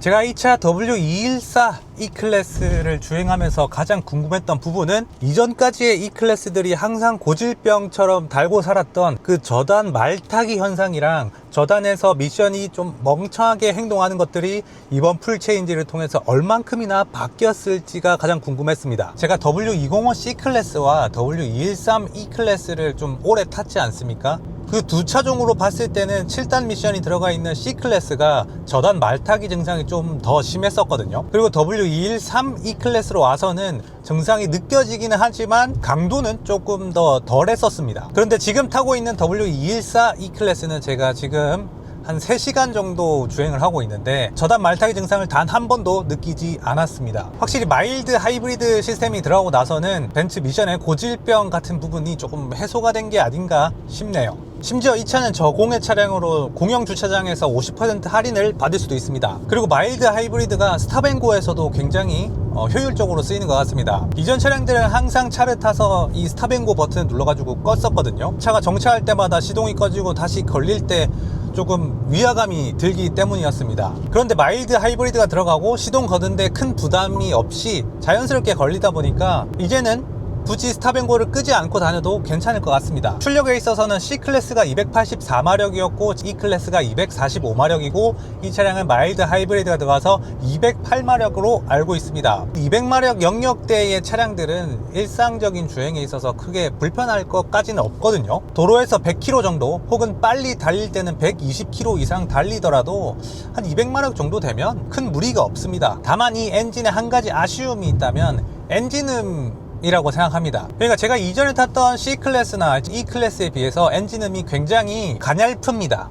제가 이 차 W214 E클래스를 주행하면서 가장 궁금했던 부분은 이전까지의 E클래스들이 항상 고질병처럼 달고 살았던 그 저단 말타기 현상이랑 저단에서 미션이 좀 멍청하게 행동하는 것들이 이번 풀체인지를 통해서 얼만큼이나 바뀌었을지가 가장 궁금했습니다. 제가 W205 C클래스와 W213 E클래스를 좀 오래 탔지 않습니까? 그 두 차종으로 봤을 때는 7단 미션이 들어가 있는 C클래스가 저단 말타기 증상이 좀 더 심했었거든요. 그리고 W213 E클래스로 와서는 증상이 느껴지기는 하지만 강도는 조금 더 덜했었습니다. 그런데 지금 타고 있는 W214 E클래스는 제가 지금 한 3시간 정도 주행을 하고 있는데 저단 말타기 증상을 단 한 번도 느끼지 않았습니다. 확실히 마일드 하이브리드 시스템이 들어가고 나서는 벤츠 미션의 고질병 같은 부분이 조금 해소가 된 게 아닌가 싶네요. 심지어 이 차는 저공해 차량으로 공영 주차장에서 50% 할인을 받을 수도 있습니다. 그리고 마일드 하이브리드가 스탑앤고에서도 굉장히 효율적으로 쓰이는 것 같습니다. 이전 차량들은 항상 차를 타서 이 스탑앤고 버튼을 눌러가지고 껐었거든요. 차가 정차할 때마다 시동이 꺼지고 다시 걸릴 때 조금 위화감이 들기 때문이었습니다. 그런데 마일드 하이브리드가 들어가고 시동 거는데 큰 부담이 없이 자연스럽게 걸리다 보니까 이제는 굳이 스탑앤고를 끄지 않고 다녀도 괜찮을 것 같습니다. 출력에 있어서는 C클래스가 284마력이었고 E클래스가 245마력이고 이 차량은 마일드 하이브리드가 들어가서 208마력으로 알고 있습니다. 200마력 영역대의 차량들은 일상적인 주행에 있어서 크게 불편할 것까지는 없거든요. 도로에서 100km 정도 혹은 빨리 달릴 때는 120km 이상 달리더라도 한 200마력 정도 되면 큰 무리가 없습니다. 다만 이 엔진에 한 가지 아쉬움이 있다면 엔진음 이라고 생각합니다. 그러니까 제가 이전에 탔던 C클래스나 E클래스에 비해서 엔진음이 굉장히 가냘픕니다.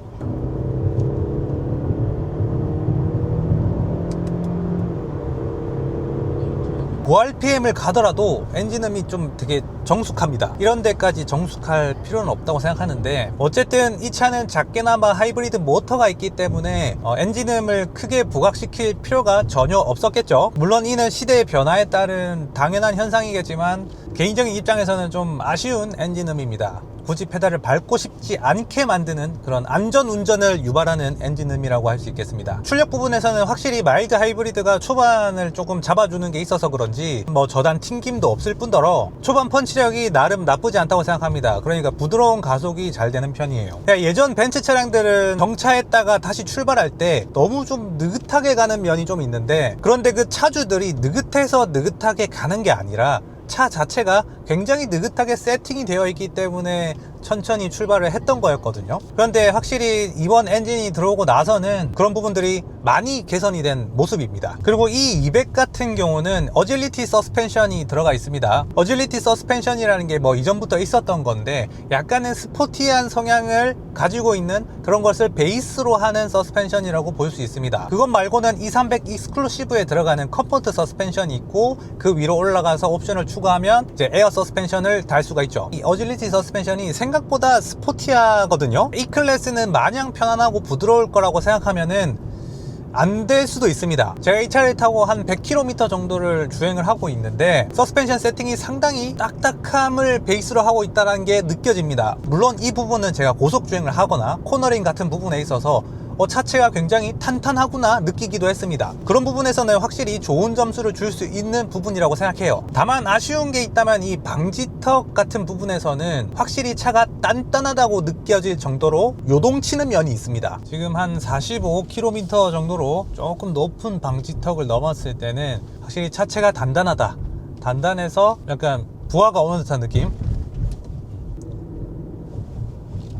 고RPM을 가더라도 엔진음이 좀 되게 정숙합니다. 이런 데까지 정숙할 필요는 없다고 생각하는데 어쨌든 이 차는 작게나마 하이브리드 모터가 있기 때문에 엔진음을 크게 부각시킬 필요가 전혀 없었겠죠. 물론 이는 시대의 변화에 따른 당연한 현상이겠지만 개인적인 입장에서는 좀 아쉬운 엔진음입니다. 굳이 페달을 밟고 싶지 않게 만드는 그런 안전운전을 유발하는 엔진음이라고 할 수 있겠습니다. 출력 부분에서는 확실히 마일드 하이브리드가 초반을 조금 잡아주는 게 있어서 그런지 저단 튕김도 없을 뿐더러 초반 펀치력이 나름 나쁘지 않다고 생각합니다. 그러니까 부드러운 가속이 잘 되는 편이에요. 예전 벤츠 차량들은 정차했다가 다시 출발할 때 너무 좀 느긋하게 가는 면이 좀 있는데 그런데 그 차주들이 느긋해서 느긋하게 가는 게 아니라 차 자체가 굉장히 느긋하게 세팅이 되어 있기 때문에 천천히 출발을 했던 거였거든요. 그런데 확실히 이번 엔진이 들어오고 나서는 그런 부분들이 많이 개선이 된 모습입니다. 그리고 이 200 같은 경우는 어질리티 서스펜션이 들어가 있습니다. 어질리티 서스펜션이라는 게 이전부터 있었던 건데 약간은 스포티한 성향을 가지고 있는 그런 것을 베이스로 하는 서스펜션이라고 볼 수 있습니다. 그것 말고는 200 익스클루시브에 들어가는 컴포트 서스펜션이 있고 그 위로 올라가서 옵션을 추가하면 이제 에어 서스펜션을 달 수가 있죠. 이 어질리티 서스펜션이 생각보다 스포티하거든요. 이 클래스는 마냥 편안하고 부드러울 거라고 생각하면은 안 될 수도 있습니다. 제가 이 차를 타고 한 100km 정도를 주행을 하고 있는데 서스펜션 세팅이 상당히 딱딱함을 베이스로 하고 있다는 게 느껴집니다. 물론 이 부분은 제가 고속 주행을 하거나 코너링 같은 부분에 있어서 차체가 굉장히 탄탄하구나 느끼기도 했습니다. 그런 부분에서는 확실히 좋은 점수를 줄 수 있는 부분이라고 생각해요. 다만 아쉬운 게 있다면 이 방지턱 같은 부분에서는 확실히 차가 단단하다고 느껴질 정도로 요동치는 면이 있습니다. 지금 한 45km 정도로 조금 높은 방지턱을 넘었을 때는 확실히 차체가 단단해서 약간 부하가 오는 듯한 느낌.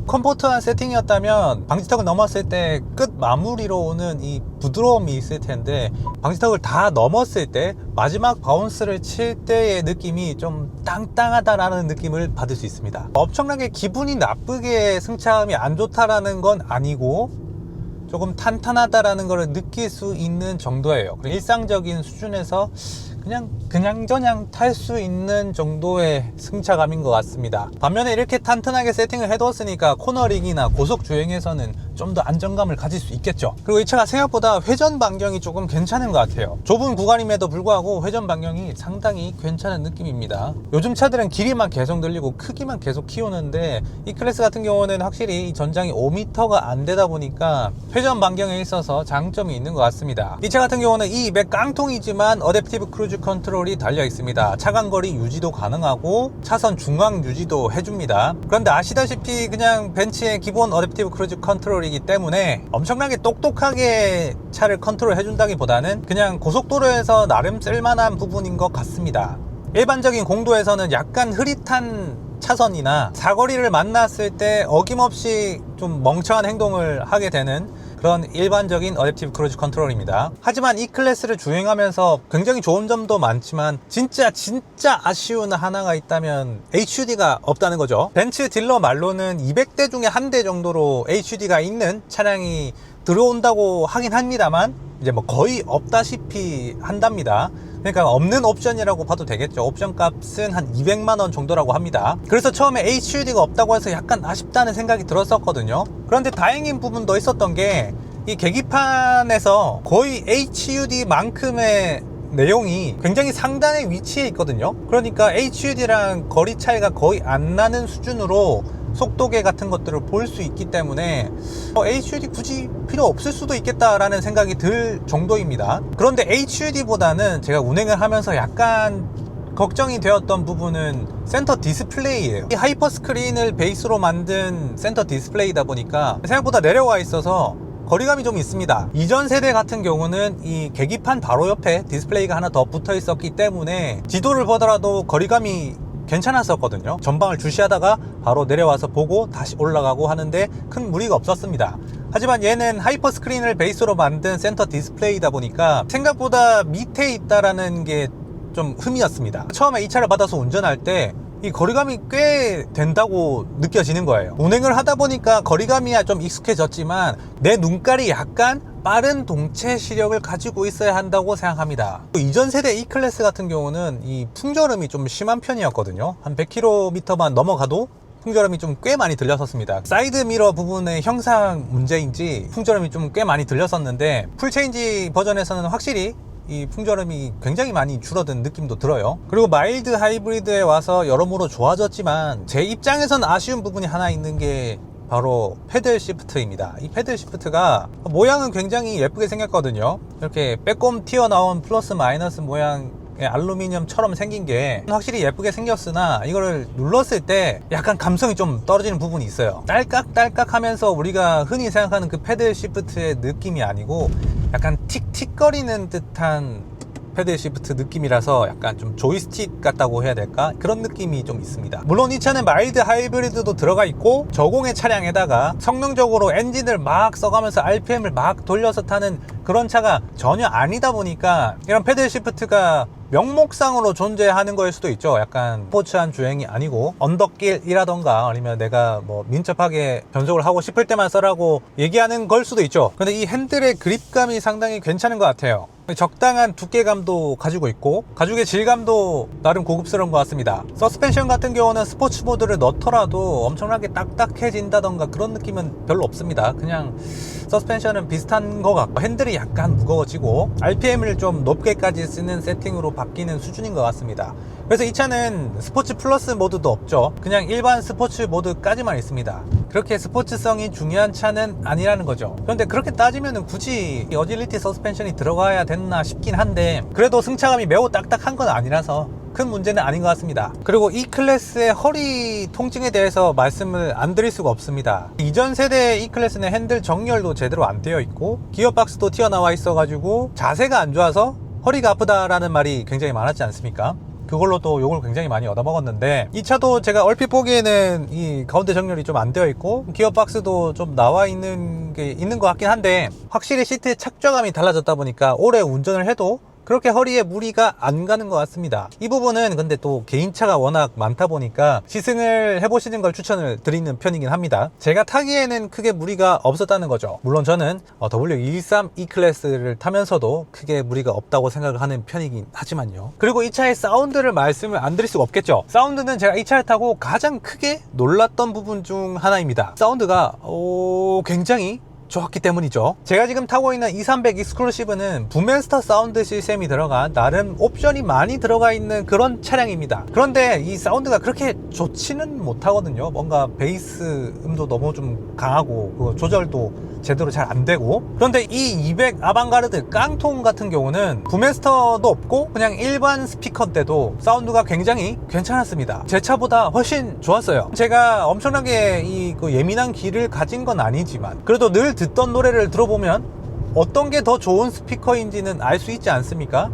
컴포트한 세팅이었다면 방지턱을 넘었을 때 끝 마무리로 오는 이 부드러움이 있을 텐데 방지턱을 다 넘었을 때 마지막 바운스를 칠 때의 느낌이 좀 땅땅하다라는 느낌을 받을 수 있습니다. 엄청나게 기분이 나쁘게 승차감이 안 좋다라는 건 아니고 조금 탄탄하다라는 걸 느낄 수 있는 정도예요. 일상적인 수준에서 그냥 탈 수 있는 정도의 승차감인 것 같습니다. 반면에 이렇게 탄탄하게 세팅을 해뒀으니까 코너링이나 고속 주행에서는 좀 더 안정감을 가질 수 있겠죠. 그리고 이 차가 생각보다 회전 반경이 조금 괜찮은 것 같아요. 좁은 구간임에도 불구하고 회전 반경이 상당히 괜찮은 느낌입니다. 요즘 차들은 길이만 계속 늘리고 크기만 계속 키우는데 이 클래스 같은 경우는 확실히 이 전장이 5m가 안 되다 보니까 회전 반경에 있어서 장점이 있는 것 같습니다. 이 차 같은 경우는 E200 깡통이지만 어댑티브 크루즈 컨트롤이 달려 있습니다. 차간거리 유지도 가능하고 차선 중앙 유지도 해줍니다. 그런데 아시다시피 그냥 벤츠의 기본 어댑티브 크루즈 컨트롤이기 때문에 엄청나게 똑똑하게 차를 컨트롤 해준다기보다는 그냥 고속도로에서 나름 쓸만한 부분인 것 같습니다. 일반적인 공도에서는 약간 흐릿한 차선이나 사거리를 만났을 때 어김없이 좀 멍청한 행동을 하게 되는 그런 일반적인 어댑티브 크루즈 컨트롤입니다. 하지만 이 클래스를 주행하면서 굉장히 좋은 점도 많지만 진짜 아쉬운 하나가 있다면 HUD가 없다는 거죠. 벤츠 딜러 말로는 200대 중에 한 대 정도로 HUD가 있는 차량이 들어온다고 하긴 합니다만 이제 뭐 거의 없다시피 한답니다. 그러니까 없는 옵션이라고 봐도 되겠죠. 옵션 값은 한 200만원 정도라고 합니다. 그래서 처음에 HUD가 없다고 해서 약간 아쉽다는 생각이 들었었거든요. 그런데 다행인 부분도 있었던 게 이 계기판에서 거의 HUD만큼의 내용이 굉장히 상단의 위치에 있거든요. 그러니까 HUD랑 거리 차이가 거의 안 나는 수준으로 속도계 같은 것들을 볼 수 있기 때문에 HUD 굳이 필요 없을 수도 있겠다라는 생각이 들 정도입니다. 그런데 HUD보다는 제가 운행을 하면서 약간 걱정이 되었던 부분은 센터 디스플레이예요. 이 하이퍼 스크린을 베이스로 만든 센터 디스플레이다 보니까 생각보다 내려와 있어서 거리감이 좀 있습니다. 이전 세대 같은 경우는 이 계기판 바로 옆에 디스플레이가 하나 더 붙어 있었기 때문에 지도를 보더라도 거리감이 괜찮았었거든요. 전방을 주시하다가 바로 내려와서 보고 다시 올라가고 하는데 큰 무리가 없었습니다. 하지만 얘는 하이퍼 스크린을 베이스로 만든 센터 디스플레이다 보니까 생각보다 밑에 있다라는 게 좀 흠이었습니다. 처음에 이 차를 받아서 운전할 때 이 거리감이 꽤 된다고 느껴지는 거예요. 운행을 하다 보니까 거리감이야 좀 익숙해졌지만 내 눈깔이 약간 빠른 동체 시력을 가지고 있어야 한다고 생각합니다. 이전 세대 E클래스 같은 경우는 이 풍절음이 좀 심한 편이었거든요. 한 100km만 넘어가도 풍절음이 좀 꽤 많이 들렸었습니다. 사이드 미러 부분의 형상 문제인지 풍절음이 좀 꽤 많이 들렸었는데 풀체인지 버전에서는 확실히 이 풍절음이 굉장히 많이 줄어든 느낌도 들어요. 그리고 마일드 하이브리드에 와서 여러모로 좋아졌지만 제 입장에선 아쉬운 부분이 하나 있는 게 바로 패들 시프트입니다. 이 패들 시프트가 모양은 굉장히 예쁘게 생겼거든요. 이렇게 빼꼼 튀어나온 플러스 마이너스 모양 알루미늄처럼 생긴 게 확실히 예쁘게 생겼으나 이거를 눌렀을 때 약간 감성이 좀 떨어지는 부분이 있어요. 딸깍딸깍 하면서 우리가 흔히 생각하는 그 패들 시프트의 느낌이 아니고 약간 틱틱거리는 듯한 패들 시프트 느낌이라서 약간 좀 조이스틱 같다고 해야 될까? 그런 느낌이 좀 있습니다. 물론 이 차는 마일드 하이브리드도 들어가 있고 저공해 차량에다가 성능적으로 엔진을 막 써가면서 RPM을 막 돌려서 타는 그런 차가 전혀 아니다 보니까 이런 패들 시프트가 명목상으로 존재하는 거일 수도 있죠. 약간 스포츠한 주행이 아니고 언덕길이라던가 아니면 내가 뭐 민첩하게 변속을 하고 싶을 때만 써라고 얘기하는 걸 수도 있죠. 근데 이 핸들의 그립감이 상당히 괜찮은 것 같아요. 적당한 두께감도 가지고 있고 가죽의 질감도 나름 고급스러운 것 같습니다. 서스펜션 같은 경우는 스포츠 모드를 넣더라도 엄청나게 딱딱해진다던가 그런 느낌은 별로 없습니다. 그냥 서스펜션은 비슷한 것 같고 핸들이 약간 무거워지고 RPM을 좀 높게까지 쓰는 세팅으로 바뀌는 수준인 것 같습니다. 그래서 이 차는 스포츠 플러스 모드도 없죠. 그냥 일반 스포츠 모드까지만 있습니다. 그렇게 스포츠성이 중요한 차는 아니라는 거죠. 그런데 그렇게 따지면 굳이 어질리티 서스펜션이 들어가야 됐나 싶긴 한데 그래도 승차감이 매우 딱딱한 건 아니라서 큰 문제는 아닌 것 같습니다. 그리고 이 클래스의 허리 통증에 대해서 말씀을 안 드릴 수가 없습니다. 이전 세대 이 클래스는 핸들 정렬도 제대로 안 되어 있고 기어박스도 튀어나와 있어 가지고 자세가 안 좋아서 허리가 아프다라는 말이 굉장히 많았지 않습니까? 그걸로 또 욕을 굉장히 많이 얻어먹었는데 이 차도 제가 얼핏 보기에는 이 가운데 정렬이 좀 안 되어 있고 기어박스도 좀 나와 있는 게 있는 것 같긴 한데 확실히 시트의 착좌감이 달라졌다 보니까 오래 운전을 해도 그렇게 허리에 무리가 안 가는 것 같습니다. 이 부분은 근데 또 개인차가 워낙 많다 보니까 시승을 해보시는 걸 추천을 드리는 편이긴 합니다. 제가 타기에는 크게 무리가 없었다는 거죠. 물론 저는 W213 E클래스를 타면서도 크게 무리가 없다고 생각을 하는 편이긴 하지만요. 그리고 이 차의 사운드를 말씀을 안 드릴 수가 없겠죠. 사운드는 제가 이 차를 타고 가장 크게 놀랐던 부분 중 하나입니다. 사운드가 굉장히 좋았기 때문이죠. 제가 지금 타고 있는 2300 익스클루시브는 부메스터 사운드 시스템이 들어간 나름 옵션이 많이 들어가 있는 그런 차량입니다. 그런데 이 사운드가 그렇게 좋지는 못하거든요. 뭔가 베이스 음도 너무 좀 강하고 그 조절도 제대로 잘 안 되고. 그런데 이 200 아방가르드 깡통 같은 경우는 부메스터도 없고 그냥 일반 스피커인데도 사운드가 굉장히 괜찮았습니다. 제 차보다 훨씬 좋았어요. 제가 엄청나게 그 예민한 귀를 가진 건 아니지만 그래도 늘 듣던 노래를 들어보면 어떤 게 더 좋은 스피커인지는 알 수 있지 않습니까?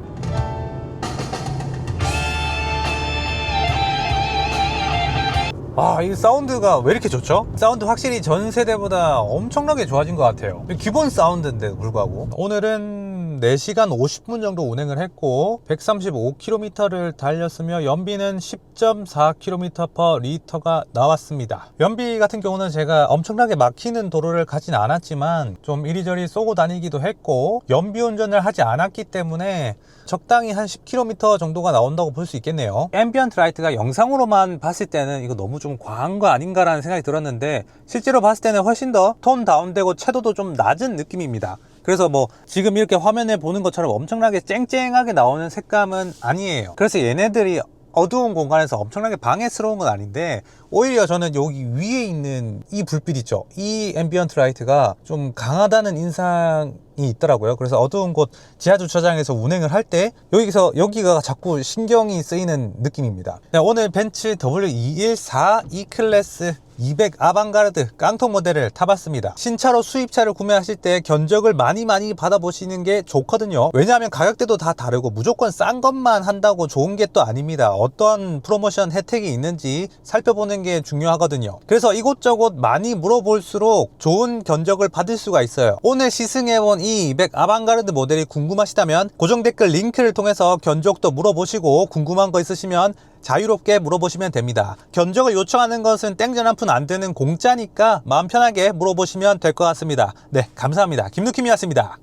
이 사운드가 왜 이렇게 좋죠? 사운드 확실히 전 세대보다 엄청나게 좋아진 것 같아요. 기본 사운드인데도 불구하고. 오늘은 4시간 50분 정도 운행을 했고 135km를 달렸으며 연비는 10.4km/L가 나왔습니다. 연비 같은 경우는 제가 엄청나게 막히는 도로를 가진 않았지만 좀 이리저리 쏘고 다니기도 했고 연비 운전을 하지 않았기 때문에 적당히 한 10km 정도가 나온다고 볼 수 있겠네요. 앰비언트 라이트가 영상으로만 봤을 때는 이거 너무 좀 과한 거 아닌가라는 생각이 들었는데 실제로 봤을 때는 훨씬 더 톤 다운되고 채도도 좀 낮은 느낌입니다. 그래서 뭐 지금 이렇게 화면에 보는 것처럼 엄청나게 쨍쨍하게 나오는 색감은 아니에요. 그래서 얘네들이 어두운 공간에서 엄청나게 방해스러운 건 아닌데 오히려 저는 여기 위에 있는 이 불빛 있죠, 이 앰비언트 라이트가 좀 강하다는 인상이 있더라고요. 그래서 어두운 곳 지하 주차장에서 운행을 할 때 여기가 자꾸 신경이 쓰이는 느낌입니다. 오늘 벤츠 W214 E클래스 200 아방가르드 깡통 모델을 타봤습니다. 신차로 수입차를 구매하실 때 견적을 많이 받아보시는 게 좋거든요. 왜냐하면 가격대도 다 다르고 무조건 싼 것만 한다고 좋은 게 또 아닙니다. 어떤 프로모션 혜택이 있는지 살펴보는 게 중요하거든요. 그래서 이곳저곳 많이 물어볼수록 좋은 견적을 받을 수가 있어요. 오늘 시승해본 이 200 아방가르드 모델이 궁금하시다면 고정 댓글 링크를 통해서 견적도 물어보시고 궁금한 거 있으시면 자유롭게 물어보시면 됩니다. 견적을 요청하는 것은 땡전 한 푼 안 드는 공짜니까 마음 편하게 물어보시면 될 것 같습니다. 네, 감사합니다. 김누킴이었습니다.